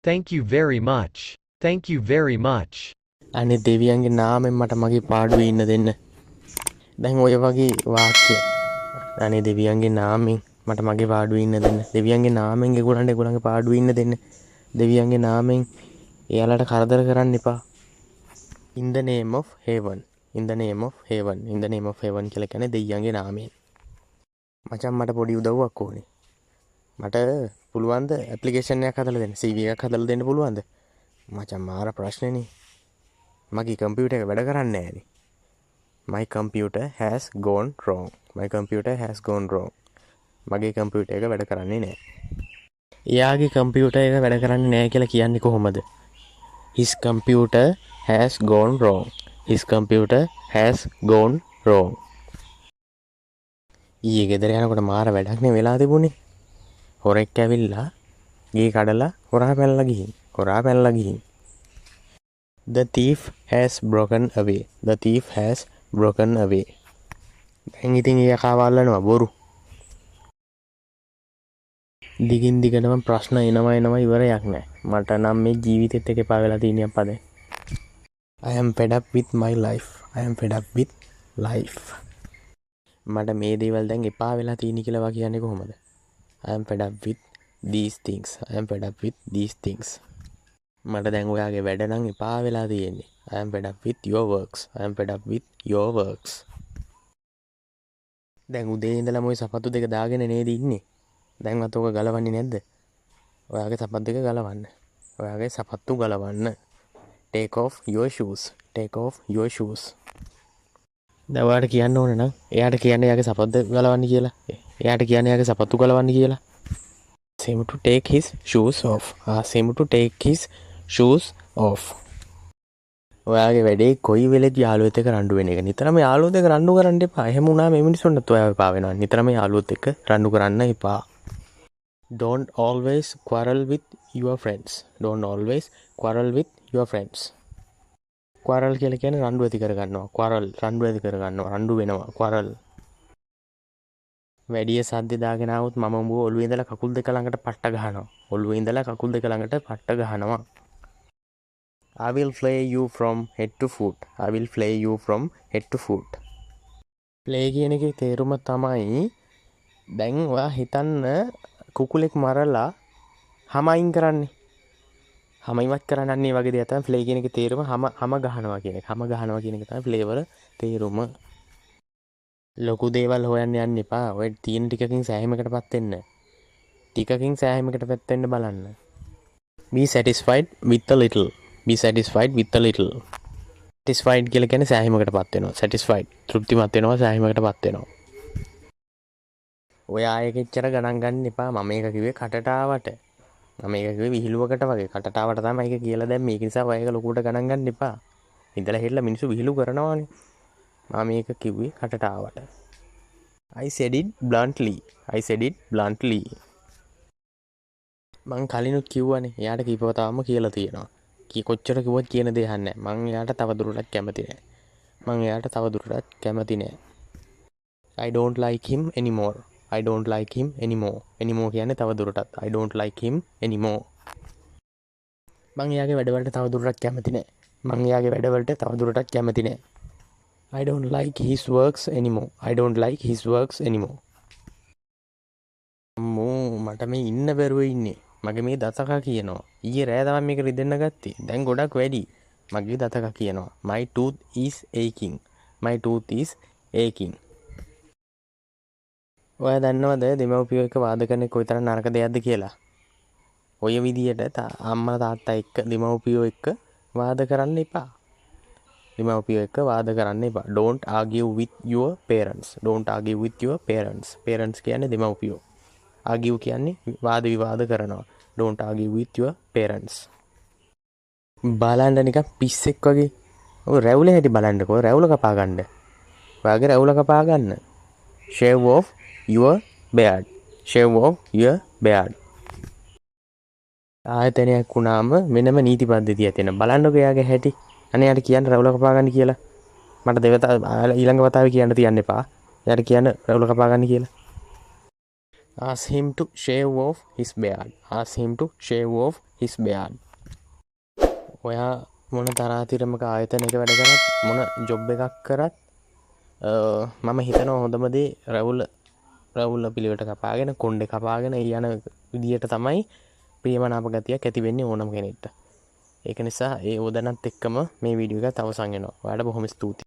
Thank you very much. Thank you very much. අනේ දෙවියන්ගේ නාමයෙන් මට මගේ පාඩුවේ ඉන්න දෙන්න. දැන් ඔය වගේ වාක්‍ය. අනේ දෙවියන්ගේ නාමයෙන් මට මගේ පාඩුවේ ඉන්න දෙන්න. දෙවියන්ගේ නාමයෙන් ඒගොල්ලන්ගේ පාඩුවේ ඉන්න දෙන්න. දෙවියන්ගේ නාමයෙන් එයාලට කරදර කරන්න එපා. In the name of heaven. In the name of heaven. In the name of heaven කියලා කියන්නේ දෙවියන්ගේ නාමයෙන්. මචං මට පොඩි උදව්වක් ඕනේ. මට පුළුවන්ද ඇප්ලිකේෂන් එකක් හදලා දෙන්න? CV එකක් හදලා දෙන්න පුළුවන්ද? මචං මාර ප්‍රශ්නේනේ. මගේ කම්පියුටර් එක වැඩ කරන්නේ නැහැනේ. My computer has gone wrong. My computer has gone wrong. මගේ කම්පියුටර් එක වැඩ කරන්නේ නැහැ. එයාගේ කම්පියුටර් එක වැඩ කරන්නේ නැහැ කියලා කියන්නේ කොහොමද? His computer has gone wrong. His computer has gone wrong. ඊයේ ගෙදර යනකොට මාර වැඩක් නේ වෙලා තිබුණේ. හොරෙක් ඇවිල්ලා ගේ කඩලා හොරා පැනලා ගිහින්. The thief has broken away. The thief has broken away. දැන් ඉතින් යකා වල්ලනවා බොරු. දිගින් දිගටම ප්‍රශ්න එනවා ඉවරයක් නැහැ. මට නම් මේ ජීවිතෙත් එක එපා වෙලා තියෙන අප්පද. I am fed up with my life. I am fed up with life. මට මේ දේවල් දැන් එපා වෙලා තියෙන කියලා වා කියන්නේ කොහොමද? I am fed up with these things. I am fed up with these things. මට දැන් ඔයාගේ වැඩ නම් එපා වෙලා තියෙන්නේ. I am fed up with your works. I am fed up with your works. දැන් උදේ ඉඳලා මොයි සපත්තු දෙක දාගෙන නේද ඉන්නේ? දැන්වත් ඔක ගලවන්නේ නැද්ද? ඔයාගේ සපත්තු දෙක ගලවන්න. ඔයාගේ සපත්තු ගලවන්න. Take off your shoes. Take off your shoes. දැන් ඔයාට කියන්න ඕනේ නම් එයාට කියන්න එයාගේ සපත්තු ගලවන්න කියලා. එයාට කියන්න එයාගේ සපත්තු ගලවන්න කියලා. Ask him to take his shoes off. Ask him to take his shoes off. ඔයාගේ වැඩේ කොයි වෙලෙත් යාළුවෙක් එක්ක රණ්ඩු වෙන එක. නිතරම යාළුවොත් එක්ක රණ්ඩු කරන්න එපා. එහෙම වුණාම මේ මිනිස්සුන්ට ඔයාව එපා වෙනවා. නිතරම යාළුවොත් එක්ක රණ්ඩු කරන්න එපා. Don't always quarrel with your friends. Don't always quarrel with your friends. quarrel කියලා කියන්නේ රණ්ඩු ඇති කර ගන්නවා. quarrel රණ්ඩු ඇති කර ගන්නවා. රණ්ඩු වෙනවා. quarrel. වැඩිය සද්ද දාගෙන આવුත් මම උඹ ඔළුවේ ඉඳලා කකුල් දෙක ළඟට පට්ට ගහනවා. ඔළුවේ ඉඳලා කකුල් දෙක ළඟට පට්ට ගහනවා. I will flay you from head to foot. I will flay you from head to foot. play කියන එකේ තේරුම තමයි දැන් ඔයා හිතන්න කුකුලෙක් මරලා හැම අයින් කරන්නේ. හැම ඉවත් කරන්නේ වගේ දෙයක් තමයි play කියන එකේ තේරුම හැම ගහනවා කියන එක. හැම ගහනවා කියන එක තමයි play වල තේරුම. ලොකු දේවල් හොයන්න යන්න එපා. ඔය තියෙන ටිකකින් සෑහීමකටපත් වෙන්න. ටිකකින් සෑහීමකටපත් වෙන්න බලන්න. Be satisfied with a little. Be satisfied with a little. Satisfied කියලා කියන්නේ සෑහීමකටපත් වෙනවා. Satisfied තෘප්තිමත් වෙනවා සෑහීමකටපත් වෙනවා. ඔය ආයෙක එච්චර ගණන් ගන්න එපා. මම මේක කිව්වේ කටට ආවට. මම මේක කිව්වේ විහිළුවකට වගේ. කටට ආවට තමයි මේක කියලා දැන් මේක නිසා ඔය එක ලොකුට ගණන් ගන්න එපා. ඉඳලා හෙල්ල මිනිස්සු විහිළු කරනවානේ. මම මේක කිව්වේ කටට ආවට. I said it bluntly. I said it bluntly. මං කලිනුත් කිව්වනේ. එයාට කීපවතාවම කියලා තියෙනවා. කොච්චර කිව්වත් කියන දේ අහන්නේ නැහැ. මං එයාට තවදුරටත් කැමති නැහැ. I don't like him anymore. I don't like him anymore. Anymore කියන්නේ තවදුරටත්. I don't like him anymore. මං එයාගේ වැඩවලට තවදුරටත් කැමති නැහැ. I don't like his works anymore. I don't like his works anymore. මට මේ ඉන්න බැරුව ඉන්නේ. මගේ මේ දතක කියනවා. ඊයේ රෑ තමයි මේක රිදෙන්න ගත්තේ. දැන් ගොඩක් වැඩි. මගේ දතක කියනවා. My tooth is aching. My tooth is aching. ඔයා දන්නවද දෙමව්පියෝ එක්ක වාද කරන එක කොයිතරම් නරක දෙයක්ද කියලා? ඔය විදියට අම්මලා තාත්තා එක්ක දෙමව්පියෝ එක්ක වාද කරන්න එපා. Don't argue with your parents. Don't argue with your parents. Parents කියන්නේ දෙමව්පියෝ. argue කියන්නේ වාද විවාද කරනවා. Don't argue with your parents. බලන්න නිකන් පිස්සෙක් වගේ. ඔය රැවුලේ හැටි බලන්නකෝ. රැවුල කපා ගන්න. ඔයාගේ රැවුල කපා ගන්න. Shave off your beard. Shave off your beard. ආයතනයක් වුණාම වෙනම නීති පද්ධතියක් තියෙනවා. බලන්නකෝ එයාගේ හැටි. අනේ යාට කියන්න රැවුල කපා ගන්න කියලා. මට ඊළඟ වතාවේ කියන්න තියන්න එපා. යාට කියන්න රැවුල කපා ගන්න කියලා. ask him to shave off his beard. ask him to shave off his beard. ඔයා මොන තරාතිරමක ආයතනයක වැඩ කරත් මොන ජොබ් එකක් කරත් මම හිතනවා හොඳම දේ රවුල පිළිවෙට කපාගෙන කොණ්ඩේ කපාගෙන යන විදියට තමයි ප්‍රියමනාප ගතියක් ඇති වෙන්නේ ඕනම කෙනෙක්ට. ඒක නිසා ඒ ඕදනත් එක්කම මේ වීඩියෝ එකත් අවසන් වෙනවා. ඔයාලට බොහොම ස්තුතියි.